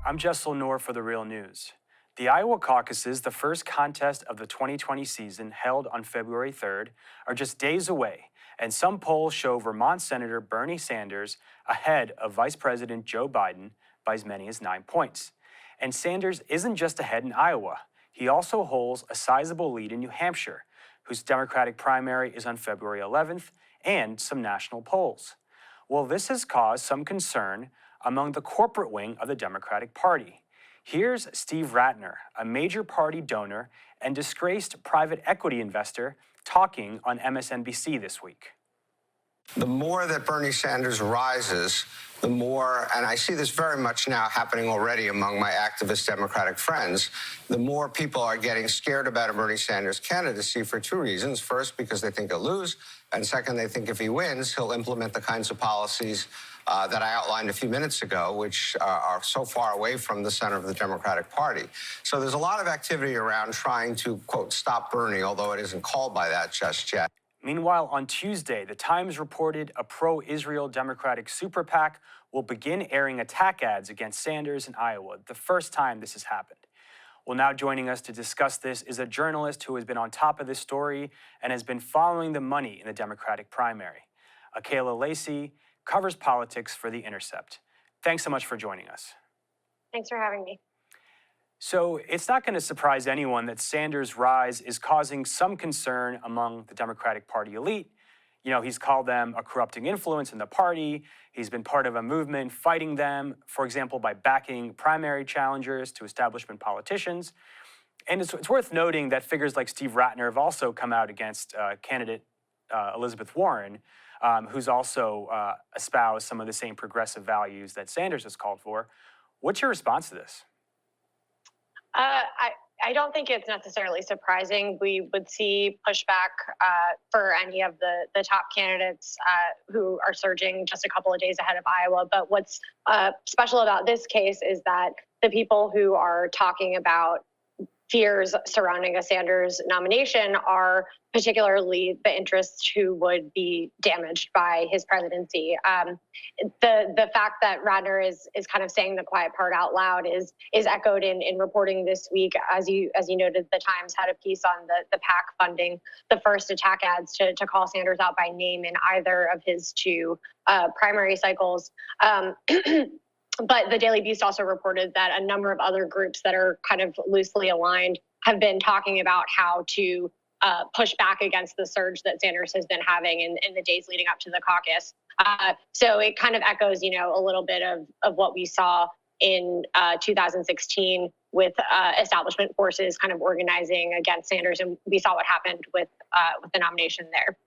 I'm Jess Lenore for The Real News. The Iowa caucuses, the first contest of the 2020 season held on February 3rd, are just days away, and some polls show Vermont Senator Bernie Sanders ahead of Vice President Joe Biden by as many as 9 points. And Sanders isn't just ahead in Iowa. He also holds a sizable lead in New Hampshire, whose Democratic primary is on February 11th, and some national polls. Well, this has caused some concern among the corporate wing of the Democratic Party. Here's Steve Ratner, a major party donor and disgraced private equity investor, talking on MSNBC this week. The more that Bernie Sanders rises, the more, and I see this very much now happening already among my activist Democratic friends, the more people are getting scared about a Bernie Sanders candidacy for two reasons. First, because they think he'll lose, and second, they think if he wins, he'll implement the kinds of policies that I outlined a few minutes ago, which are so far away from the center of the Democratic Party. So there's a lot of activity around trying to, quote, stop Bernie, although it isn't called by that just yet. Meanwhile, on Tuesday, the Times reported a pro-Israel Democratic super PAC will begin airing attack ads against Sanders in Iowa, the first time this has happened. Well, now joining us to discuss this is a journalist who has been on top of this story and has been following the money in the Democratic primary. Akela Lacy covers politics for The Intercept. Thanks so much for joining us. Thanks for having me. So it's not going to surprise anyone that Sanders' rise is causing some concern among the Democratic Party elite. You know, he's called them a corrupting influence in the party. He's been part of a movement fighting them, for example, by backing primary challengers to establishment politicians. And it's worth noting that figures like Steve Ratner have also come out against candidate Elizabeth Warren, who's also espoused some of the same progressive values that Sanders has called for. What's your response to this? I don't think it's necessarily surprising. We would see pushback for any of the top candidates who are surging just a couple of days ahead of Iowa. But what's special about this case is that the people who are talking about fears surrounding a Sanders nomination are particularly the interests who would be damaged by his presidency. The fact that Radner is kind of saying the quiet part out loud is echoed in reporting this week. As you noted, the Times had a piece on the PAC funding the first attack ads to call Sanders out by name in either of his two primary cycles. But the Daily Beast also reported that a number of other groups that are kind of loosely aligned have been talking about how to push back against the surge that Sanders has been having in the days leading up to the caucus. So it kind of echoes, a little bit of what we saw in 2016 with establishment forces kind of organizing against Sanders, and we saw what happened with the nomination there.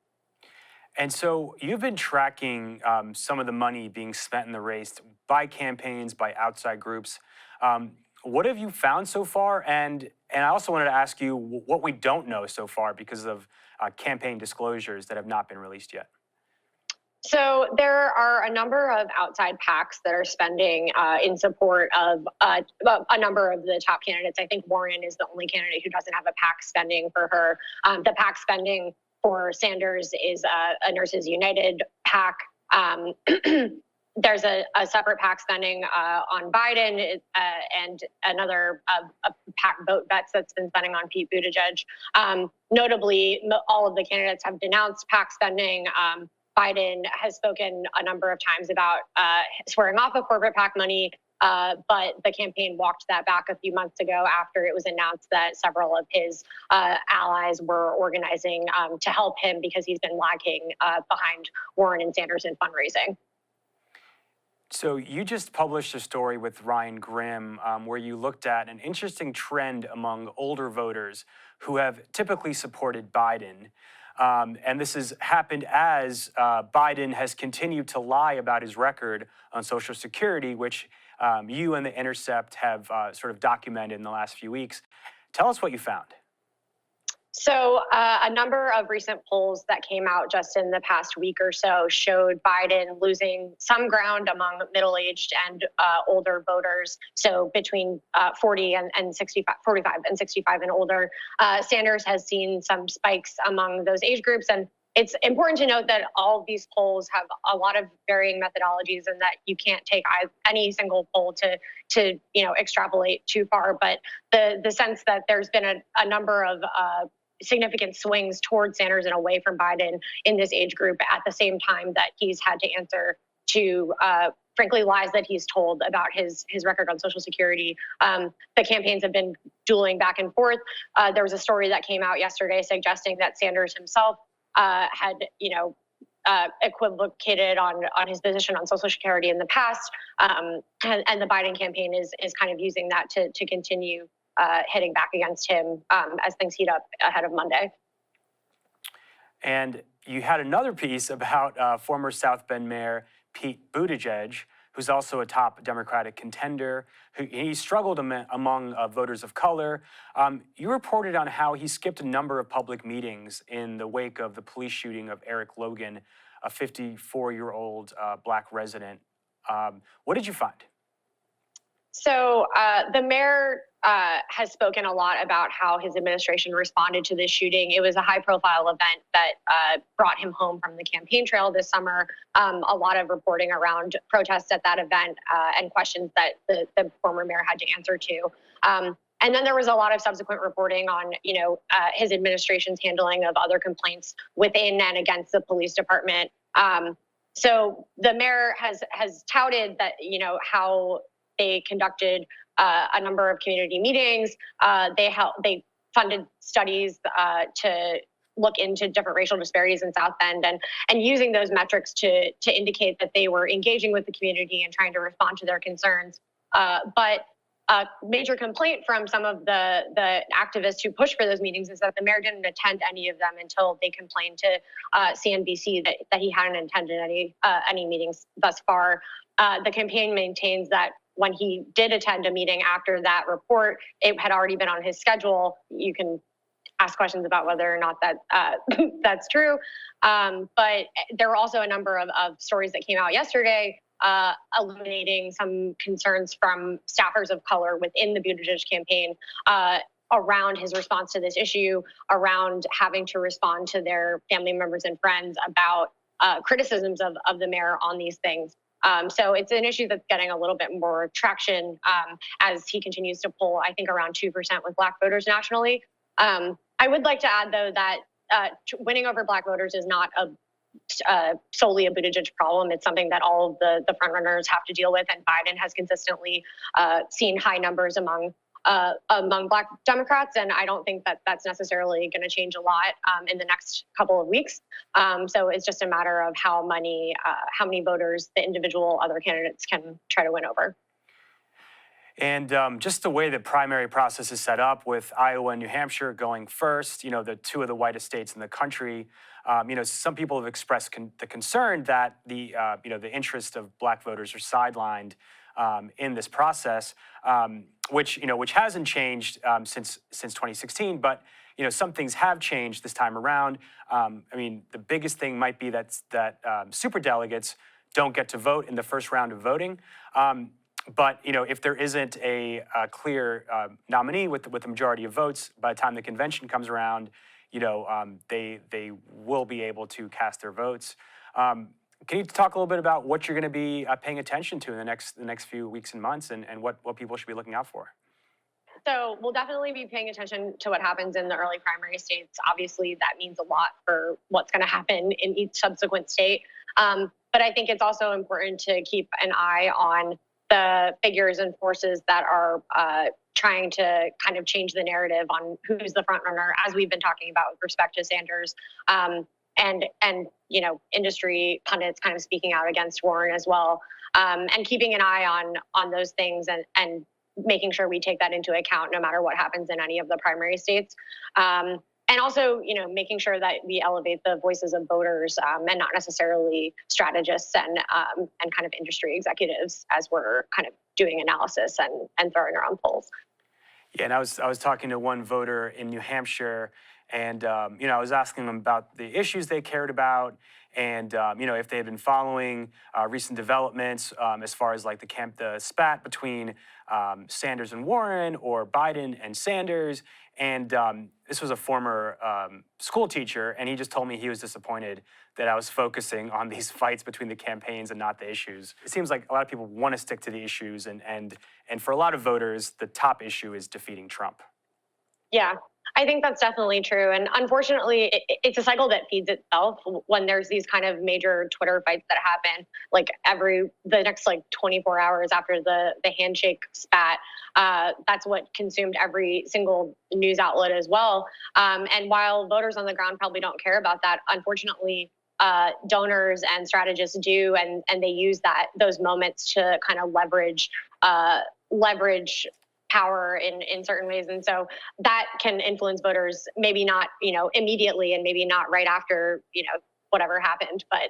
And so you've been tracking some of the money being spent in the race by campaigns, by outside groups. What have you found so far? And I also wanted to ask you what we don't know so far because of campaign disclosures that have not been released yet. So there are a number of outside PACs that are spending in support of a number of the top candidates. I think Warren is the only candidate who doesn't have a PAC spending for her. The PAC spending for Sanders is a Nurses United PAC. There's a separate PAC spending on Biden and another PAC Vote Vets that's been spending on Pete Buttigieg. Notably, all of the candidates have denounced PAC spending. Biden has spoken a number of times about swearing off of corporate PAC money, but the campaign walked that back a few months ago after it was announced that several of his allies were organizing to help him because he's been lagging behind Warren and Sanders in fundraising. So you just published a story with Ryan Grimm where you looked at an interesting trend among older voters who have typically supported Biden. And this has happened as Biden has continued to lie about his record on Social Security, which you and The Intercept have sort of documented in the last few weeks. Tell us what you found. So a number of recent polls that came out just in the past week or so showed Biden losing some ground among middle-aged and older voters. So between 45 and 65 and older. Sanders has seen some spikes among those age groups, and it's important to note that all of these polls have a lot of varying methodologies, and that you can't take any single poll to extrapolate too far. But the sense that there's been a number of significant swings towards Sanders and away from Biden in this age group at the same time that he's had to answer to frankly lies that he's told about his record on Social Security. The campaigns have been dueling back and forth. There was a story that came out yesterday suggesting that Sanders himself had equivocated on his position on Social Security in the past, and the Biden campaign is kind of using that to continue hitting back against him as things heat up ahead of Monday. And you had another piece about former South Bend Mayor Pete Buttigieg, who's also a top Democratic contender. He struggled among voters of color. You reported on how he skipped a number of public meetings in the wake of the police shooting of Eric Logan, a 54-year-old Black resident. What did you find? So the mayor has spoken a lot about how his administration responded to this shooting. It was a high-profile event that brought him home from the campaign trail this summer. A lot of reporting around protests at that event and questions that the former mayor had to answer to. And then there was a lot of subsequent reporting on, his administration's handling of other complaints within and against the police department. So the mayor has touted that, how they conducted a number of community meetings. They funded studies to look into different racial disparities in South Bend, and using those metrics to indicate that they were engaging with the community and trying to respond to their concerns. But a major complaint from some of the activists who pushed for those meetings is that the mayor didn't attend any of them until they complained to CNBC that he hadn't attended any meetings thus far. The campaign maintains that when he did attend a meeting after that report, it had already been on his schedule. You can ask questions about whether or not that that's true. But there were also a number of stories that came out yesterday illuminating some concerns from staffers of color within the Buttigieg campaign around his response to this issue, around having to respond to their family members and friends about criticisms of the mayor on these things. So it's an issue that's getting a little bit more traction as he continues to poll, I think, around 2% with Black voters nationally. I would like to add, though, that winning over Black voters is not solely a Buttigieg problem. It's something that all of the frontrunners have to deal with, and Biden has consistently seen high numbers among Black Democrats, and I don't think that that's necessarily going to change a lot in the next couple of weeks. So it's just a matter of how many voters the individual other candidates can try to win over. And just the way the primary process is set up, with Iowa and New Hampshire going first, the two of the whitest states in the country, some people have expressed the concern that the interest of Black voters are sidelined in this process, which hasn't changed since 2016, but some things have changed this time around. The biggest thing might be that superdelegates don't get to vote in the first round of voting. But if there isn't a clear nominee with the majority of votes by the time the convention comes around, they will be able to cast their votes. Can you talk a little bit about what you're going to be paying attention to in the next few weeks and months, and what people should be looking out for? So we'll definitely be paying attention to what happens in the early primary states. Obviously, that means a lot for what's going to happen in each subsequent state. But I think it's also important to keep an eye on the figures and forces that are trying to kind of change the narrative on who's the front runner, as we've been talking about with respect to Sanders, and industry pundits kind of speaking out against Warren as well, and keeping an eye on those things and making sure we take that into account no matter what happens in any of the primary states. And also, making sure that we elevate the voices of voters and not necessarily strategists and kind of industry executives as we're kind of doing analysis and throwing around polls. Yeah, and I was talking to one voter in New Hampshire, And I was asking them about the issues they cared about, and if they had been following recent developments as far as like the spat between Sanders and Warren, or Biden and Sanders. And this was a former school teacher, and he just told me he was disappointed that I was focusing on these fights between the campaigns and not the issues. It seems like a lot of people want to stick to the issues, and for a lot of voters, the top issue is defeating Trump. Yeah, I think that's definitely true. And unfortunately, it's a cycle that feeds itself when there's these kind of major Twitter fights that happen, like the next like 24 hours after the handshake spat. That's what consumed every single news outlet as well. And while voters on the ground probably don't care about that, unfortunately, donors and strategists do, and they use those moments to kind of leverage power in certain ways. And so that can influence voters, maybe not, immediately, and maybe not right after, whatever happened, but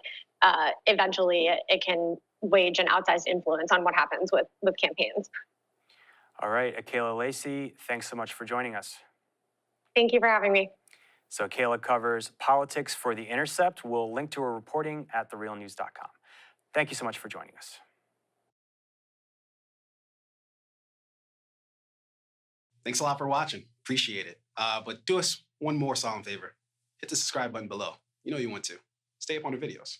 eventually it can wage an outsized influence on what happens with campaigns. All right, Akela, Lacy, thanks so much for joining us. Thank you for having me. So Akela covers politics for The Intercept. We'll link to her reporting at therealnews.com. Thank you so much for joining us. Thanks a lot for watching. Appreciate it. But do us one more solemn favor. Hit the subscribe button below. You know you want to. Stay up on the videos.